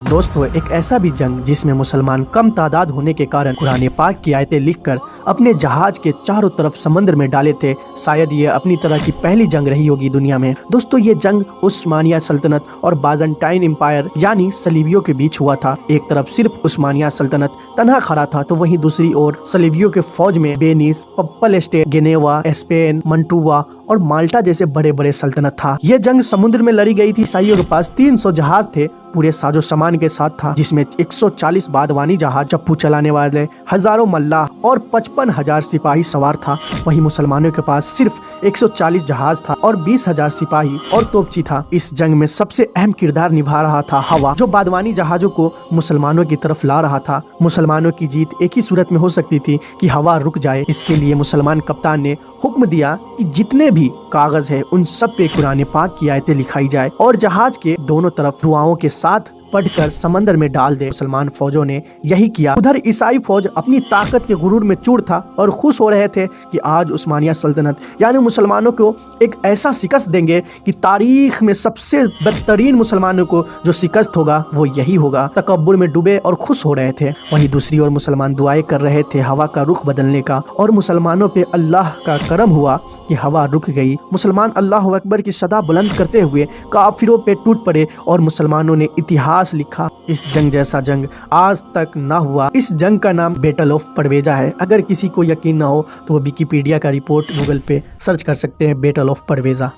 दोस्तों, एक ऐसा भी जंग जिसमें मुसलमान कम तादाद होने के कारण कुरान पाक की आयतें लिखकर अपने जहाज के चारों तरफ समंदर में डाले थे। शायद ये अपनी तरह की पहली जंग रही होगी दुनिया में। दोस्तों, ये जंग उस्मानिया सल्तनत और बाज़ंटाइन एम्पायर यानी सलीबियों के बीच हुआ था। एक तरफ सिर्फ उस्मानिया सल्तनत तनहा खड़ा था, तो वहीं दूसरी ओर सलीबियों के फौज में बेनिस, पप्पल स्टेट, गेनेवा, स्पेन, मंटुवा और माल्टा जैसे बड़े बड़े सल्तनत था। ये जंग समुद्र में लड़ी गई थी। ईसाइयों के पास 300 जहाज थे, पूरे साजो सामान के साथ था, जिसमें 140 बादवानी जहाज, चप्पू चलाने वाले हजारों मल्लाह और 55,000 सिपाही सवार था। वहीं मुसलमानों के पास सिर्फ 140 जहाज था और 20,000 सिपाही और तोपची था। इस जंग में सबसे अहम किरदार निभा रहा था हवा, जो बादवानी जहाजों को मुसलमानों की तरफ ला रहा था। मुसलमानों की जीत एक ही सूरत में हो सकती थी कि हवा रुक जाए। इसके लिए मुसलमान कप्तान ने हुक्म दिया कि जितने भी कागज है उन सब पे कुरान पाक की आयतें लिखाई जाए और जहाज के दोनों तरफ दुआओं के साथ पढ़कर समंदर में डाल दे। मुसलमान फौजों ने यही किया। उधर ईसाई फौज अपनी ताकत के गुरूर में चूर था और खुश हो रहे थे कि आज उस्मानिया सल्तनत यानी मुसलमानों को एक ऐसा शिकस्त देंगे कि तारीख में सबसे बदतरीन मुसलमानों को जो शिकस्त होगा वो यही होगा। तकब्बुर में डूबे और खुश हो रहे थे। वहीं दूसरी ओर मुसलमान दुआएं कर रहे थे हवा का रुख बदलने का, और मुसलमानों पे अल्लाह का करम हुआ कि हवा रुक गई। मुसलमान अल्लाह अकबर की सदा बुलंद करते हुए काफिरों पे टूट पड़े और मुसलमानों ने इतिहास लिखा। इस जंग जैसा जंग आज तक ना हुआ। इस जंग का नाम बैटल ऑफ परवेजा है। अगर किसी को यकीन ना हो तो वो विकिपीडिया का रिपोर्ट गूगल पे सर्च कर सकते हैं, बैटल ऑफ परवेजा।